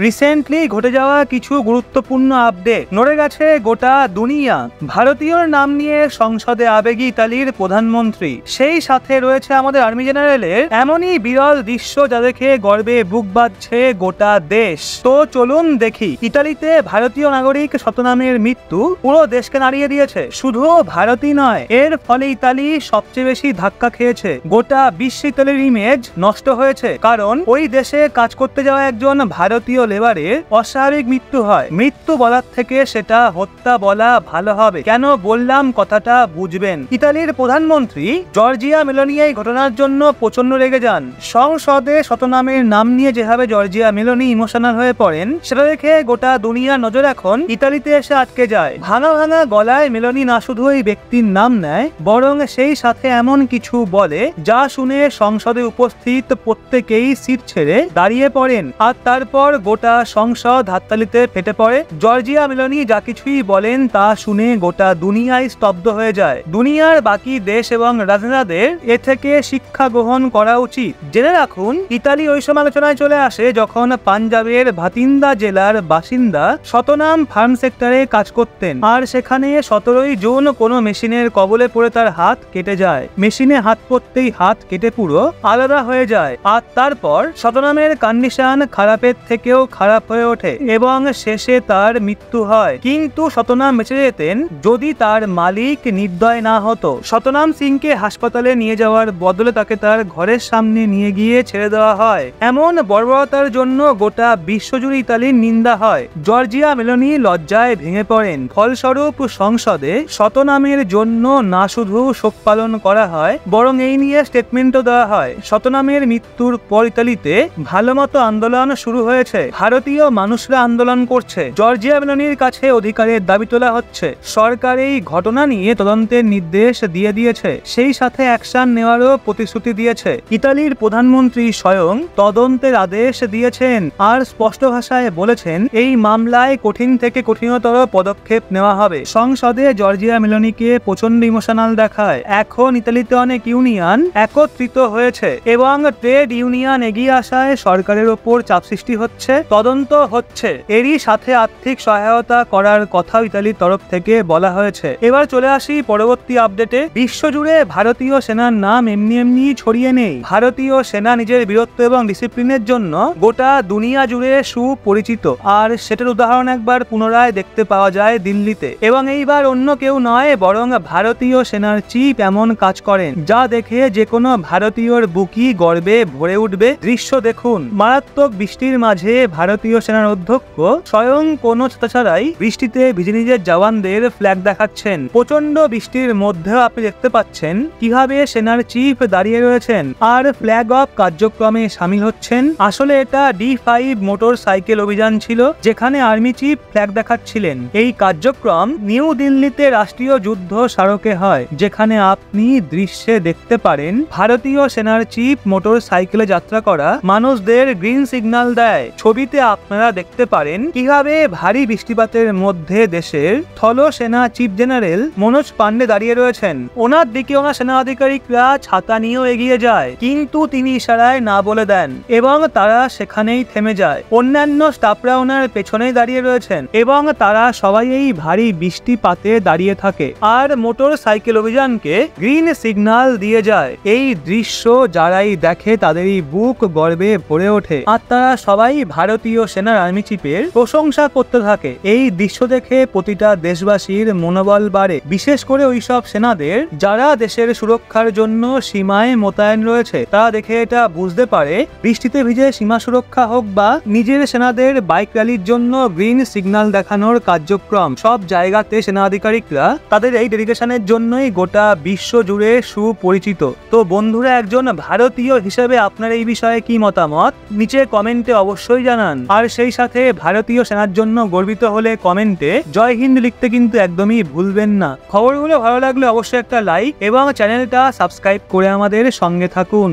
Recently ঘটে যাওয়া কিছু গুরুত্বপূর্ণ আপডেট নড়ে গেছে গোটা দুনিয়া। ভারতীয় নাম নিয়ে সংসদে আবেগী ইতালির প্রধানমন্ত্রী, সেই সাথে রয়েছে আমাদের আর্মি জেনারেলের এমনই বিরল দৃশ্য যা দেখে গর্বে বুক বাঁধছে গোটা দেশ। তো চলুন দেখি। ইতালিতে ভারতীয় নাগরিক শতনামের মৃত্যু পুরো দেশকে নাড়িয়ে দিয়েছে। শুধু ভারতই নয়, এর ফলে ইতালি সবচেয়ে বেশি ধাক্কা খেয়েছে। গোটা বিশ্ব ইতালির ইমেজ নষ্ট হয়েছে, কারণ ওই দেশে কাজ করতে যাওয়া একজন ভারতীয় লেবারের অস্বাভাবিক মৃত্যু হয়। মৃত্যু বলার থেকে সেটা হত্যা বলা ভালো হবে। কেন বললাম কথাটা বুঝবেন। ইতালির প্রধানমন্ত্রী জর্জিয়া মেলোনি এই ঘটনার জন্য প্রচন্ড রেগে যান। সংসদে শতনামের নাম নিয়ে যেভাবে জর্জিয়া মেলোনি ইমোশনাল হয়ে পড়েন, সেটা দেখে গোটা দুনিয়ার নজর এখন ইতালিতে এসে আটকে যায়। ভাঙা ভাঙা গলায় মেলোনি না শুধু এই ব্যক্তির নাম নেয়, বরং সেই সাথে এমন কিছু বলে যা শুনে সংসদে উপস্থিত প্রত্যেকেই সিট ছেড়ে দাঁড়িয়ে পড়েন। আর তারপর গোটা সংসদ হাততালিতে ফেটে পড়ে। জর্জিয়া মেলোনি যা কিছুই বলেন তা শুনে গোটা দুনিয়ায় স্তব্ধ হয়ে যায়। দুনিয়ার বাকি দেশ এবং রাজনেতাদের এ থেকে শিক্ষা গ্রহণ করা উচিত। জেনে রাখুন, ইতালি ওই সময় আলোচনায় চলে আসে যখন পাঞ্জাবের ভাতিন্দা জেলার বাসিন্দা শতনাম ফার্ম সেক্টরে কাজ করতেন, আর সেখানে 17ই জুন কোনো মেশিনের কবলে পড়ে তার হাত কেটে যায়। মেশিনে হাত পড়তেই হাত কেটে পুরো আলাদা হয়ে যায়। আর তারপর শতনামের কন্ডিশন খারাপের থেকেও খারাপ হয়ে ওঠে এবং শেষে তার মৃত্যু হয়। কিন্তু শতনাম বেঁচে যেতেন যদি তার মালিক নির্দয় না হতো। শতনাম সিংকে হাসপাতালে নিয়ে যাওয়ার বদলে তাকে তার ঘরের সামনে নিয়ে গিয়ে ছেড়ে দেওয়া হয়। এমন বর্বরতার জন্য গোটা বিশ্বজুড়ে ইতালির নিন্দা হয়। জর্জিয়া মেলোনি লজ্জায় ভেঙে পড়েন। ফলস্বরূপ সংসদে শতনামের জন্য না শুধু শোক পালন করা হয়, বরং এই নিয়ে স্টেটমেন্টও দেওয়া হয়। শতনামের মৃত্যুর পর ইতালিতে ভালো মতো আন্দোলন শুরু হয়েছে। ভারতীয় মানুষরা আন্দোলন করছে। জর্জিয়া মেলোনির কাছে অধিকারের দাবি তোলা হচ্ছে। সরকার এই ঘটনা নিয়ে তদন্তের নির্দেশ দিয়ে দিয়েছে, সেই সাথে অ্যাকশন নেওয়ারও প্রতিশ্রুতি দিয়েছে। ইতালির প্রধানমন্ত্রী স্বয়ং তদন্তের আদেশ দিয়েছেন আর স্পষ্ট ভাষায় বলেছেন এই মামলায় কঠিন থেকে কঠিনতর পদক্ষেপ নেওয়া হবে। সংসদে জর্জিয়া মেলোনিকে প্রচন্ড ইমোশনাল দেখায়। এখন ইতালিতে অনেক ইউনিয়ন একত্রিত হয়েছে এবং ট্রেড ইউনিয়ন এগিয়ে আসায় সরকারের ওপর চাপ সৃষ্টি হচ্ছে, তদন্ত হচ্ছে। এরই সাথে আর্থিক সহায়তা করার কথাও ইতালির তরফ থেকে বলা হয়েছে। এবার চলে আসি পরবর্তী আপডেটে। বিশ্বজুড়ে ভারতীয় সেনার নাম এমনি এমনি ছড়িয়ে নেই। ভারতীয় সেনা নিজের বীরত্ব এবং ডিসিপ্লিনের জন্য গোটা দুনিয়া জুড়ে সুপরিচিত, আর সেটার উদাহরণ একবার পুনরায় দেখতে পাওয়া যায় দিল্লিতে। এবং এইবার অন্য কেউ নয়, বরং ভারতীয় সেনার চিফ এমন কাজ করেন যা দেখে যে কোনো ভারতীয়র বুকই গর্বে ভরে উঠবে। দৃশ্য দেখুন, মারাত্মক বৃষ্টির মাঝে ভারতীয় সেনার অধ্যক্ষ স্বয়ং কোনো ছাতা ছাড়াই বৃষ্টিতে ভিজে নিজের জওয়ানদের ফ্ল্যাগ দেখাচ্ছেন। প্রচন্ড বৃষ্টির মধ্যেও আপনি দেখতে পাচ্ছেন কিভাবে সেনার চিফ দাঁড়িয়ে রয়েছেন আর ফ্ল্যাগ অফ কার্যক্রমে সামিল হচ্ছেন। আসলে এটা D5 মোটর সাইকেল অভিযান ছিল, যেখানে আর্মি চিফ ফ্ল্যাগ দেখাচ্ছিলেন। এই কার্যক্রম নিউ দিল্লিতে রাষ্ট্রীয় যুদ্ধ স্মারকে হয়, যেখানে আপনি দৃশ্যে দেখতে পারেন ভারতীয় সেনার চিফ মোটর সাইকেলে যাত্রা করা মানুষদের গ্রিন সিগন্যাল দেয়। ছবিতে আপনারা দেখতে পারেন কিভাবে ভারী বৃষ্টিপাতের মধ্যে দেশের স্থল সেনা চিফ জেনারেল মনোজ পান্ডে দাঁড়িয়ে রয়েছেন। ওনার দিকে ওনার সেনা আধিকারিকরা ছাতা নিয়েও এগিয়ে যায়, কিন্তু তিনি ইশারায় না বলে দেন এবং তারা সেখানেই থেমে যায়। অন্যান্য স্টাফরা ওনার পেছনেই দাঁড়িয়ে রয়েছেন এবং তারা সবাই এই ভারী বৃষ্টিপাতে দাঁড়িয়ে থাকে আর মোটর সাইকেল অভিযানকে গ্রিন সিগন্যাল দিয়ে যায়। এই দৃশ্য যারাই দেখে তাদেরই বুক গর্বে ভরে ওঠে আর তারা সবাই ভারতীয় সেনার আর্মি চিফের প্রশংসা করতে থাকে। এই দৃশ্য দেখে প্রতিটা দেশবাসীর মনোবল বাড়ে, বিশেষ করে ওইসব সেনাদের যারা দেশের সুরক্ষার জন্য সীমায় মোতায়েন রয়েছে। তারা দেখে এটা বুঝতে পারে বৃষ্টিতে ভিজে সীমা সুরক্ষা হোক বা নিজের সেনাদের বাইক র্যালির জন্য গ্রিন সিগন্যাল দেখানোর কার্যক্রম, সব জায়গাতে সেনা আধিকারিকরা তাদের এই ডেডিকেশনের জন্যই গোটা বিশ্ব জুড়ে সুপরিচিত। তো বন্ধুরা, একজন ভারতীয় হিসেবে আপনার এই বিষয়ে কি মতামত নিচে কমেন্টে অবশ্যই জানান। আর সেই সাথে ভারতীয় সেনার জন্য গর্বিত হলে কমেন্টে জয় হিন্দ লিখতে কিন্তু একদমই ভুলবেন না। খবরগুলো ভালো লাগলে অবশ্যই একটা লাইক এবং চ্যানেলটা সাবস্ক্রাইব করে আমাদের সঙ্গে থাকুন।